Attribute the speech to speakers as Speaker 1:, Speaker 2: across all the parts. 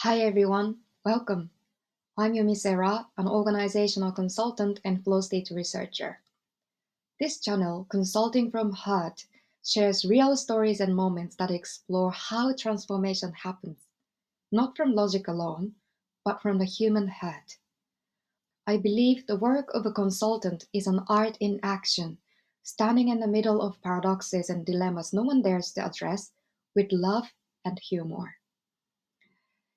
Speaker 1: Hi everyone, welcome. I'm Yumi Sera, an organizational consultant and flow state researcher. This channel, Consulting from Heart, shares real stories and moments that explore how transformation happens, not from logic alone, but from the human heart. I believe the work of a consultant is an art in action, standing in the middle of paradoxes and dilemmas no one dares to address, with love and humor.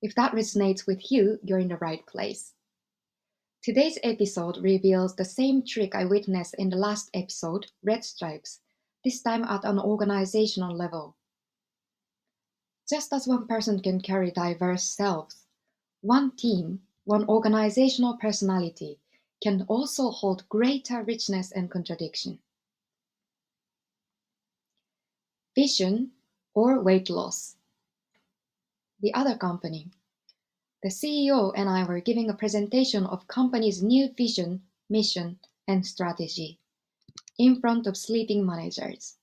Speaker 1: If that resonates with you, you're in the right place. Today's episode reveals the same trick I witnessed in the last episode, Red Stripes, this time at an organizational level. Just as one person can carry diverse selves, one team, one organizational personality can also hold greater richness and contradiction. Vision or weight loss. The other company. The CEO and I were giving a presentation of company's new vision, mission, and strategy in front of sleeping managers.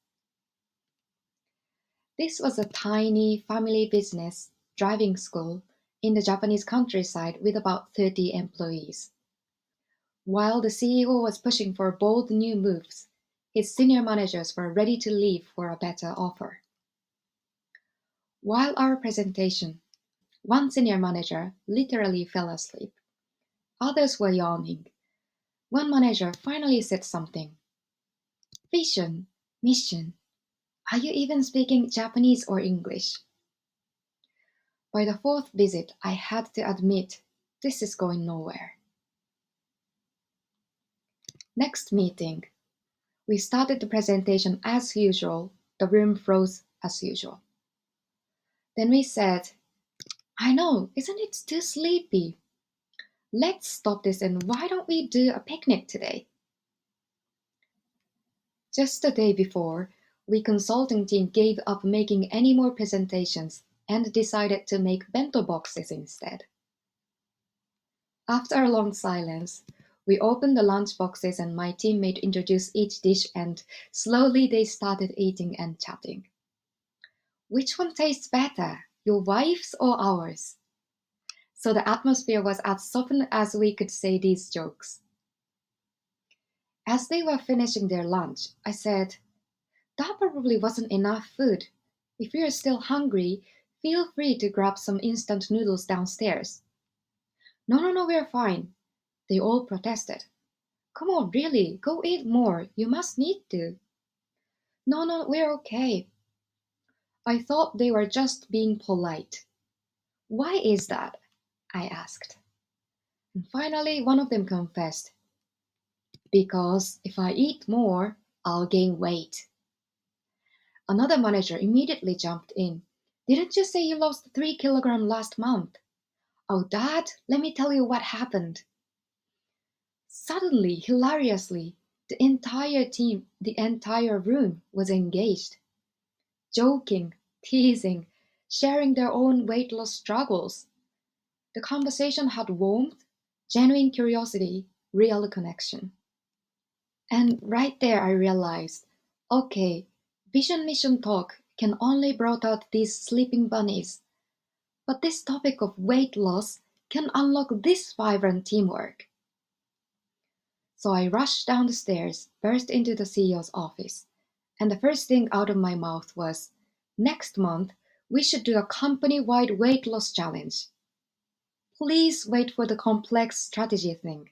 Speaker 1: This was a tiny family business driving school in the Japanese countryside with about 30 employees. While the CEO was pushing for bold new moves, his senior managers were ready to leave for a better offer. While our presentation, one senior manager literally fell asleep. Others were yawning. One manager finally said something. Vision, mission. Are you even speaking Japanese or English? By the fourth visit, I had to admit, this is going nowhere. Next meeting. We started the presentation as usual. The room froze as usual. Then we said, I know, isn't it too sleepy? Let's stop this and why don't we do a picnic today? Just the day before, we consulting team gave up making any more presentations and decided to make bento boxes instead. After a long silence, we opened the lunch boxes and my teammate introduced each dish and slowly they started eating and chatting. Which one tastes better, your wife's or ours? So the atmosphere was as softened as we could say these jokes. As they were finishing their lunch, I said, that probably wasn't enough food. If you're still hungry, feel free to grab some instant noodles downstairs. No, we're fine. They all protested. Come on, really, go eat more. You must need to. No, we're okay. I thought they were just being polite. Why is that? I asked. And finally, one of them confessed. Because if I eat more, I'll gain weight. Another manager immediately jumped in. Didn't you say you lost 3 kilograms last month? Oh, Dad, let me tell you what happened. Suddenly, hilariously, the entire team, the entire room was engaged. Joking, teasing, sharing their own weight loss struggles. The conversation had warmth, genuine curiosity, real connection. And right there I realized, okay, vision mission talk can only brought out these sleeping bunnies. But this topic of weight loss can unlock this vibrant teamwork. So I rushed down the stairs, burst into the CEO's office, and the first thing out of my mouth was, next month, we should do a company-wide weight loss challenge. Please wait for the complex strategy thing.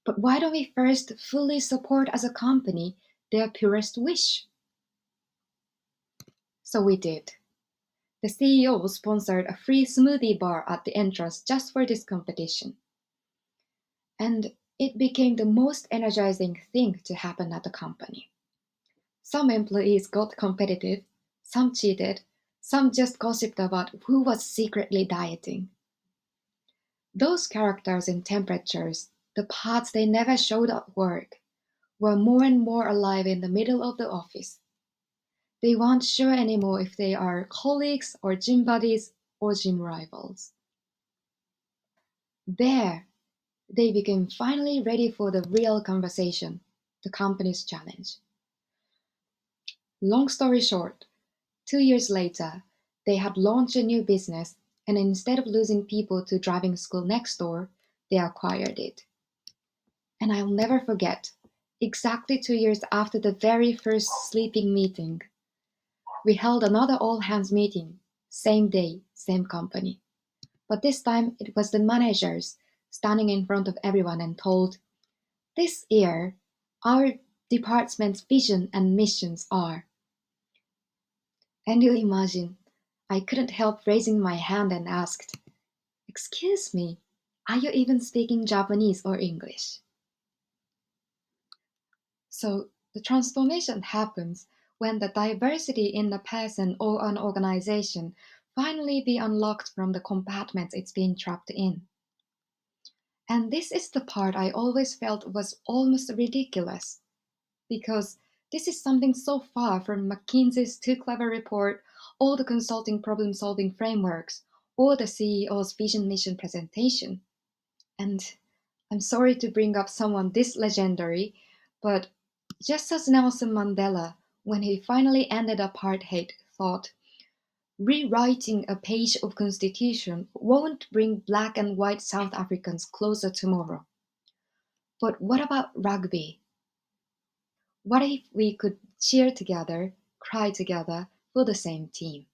Speaker 1: But why don't we first fully support as a company their purest wish? So we did. The CEO sponsored a free smoothie bar at the entrance just for this competition. And it became the most energizing thing to happen at the company. Some employees got competitive, some cheated, some just gossiped about who was secretly dieting. Those characters and temperatures, the parts they never showed at work, were more and more alive in the middle of the office. They weren't sure anymore if they are colleagues or gym buddies or gym rivals. There, they became finally ready for the real conversation, the company's challenge. Long story short, 2 years later, they had launched a new business And instead of losing people to driving school next door, they acquired it. And I'll never forget, exactly 2 years after the very first sleeping meeting, we held another all hands meeting, same day, same company. But this time it was the managers standing in front of everyone and told, "This year, our department's vision and missions are." And you imagine, I couldn't help raising my hand and asked, "Excuse me, are you even speaking Japanese or English?" So the transformation happens when the diversity in the person or an organization finally be unlocked from the compartments it's been trapped in. And this is the part I always felt was almost ridiculous, because this is something so far from McKinsey's Too Clever report, or the consulting problem solving frameworks, or the CEO's vision mission presentation. And I'm sorry to bring up someone this legendary, but just as Nelson Mandela, when he finally ended apartheid, thought, "Rewriting a page of constitution won't bring black and white South Africans closer tomorrow." But what about rugby? What if we could cheer together, cry together for the same team?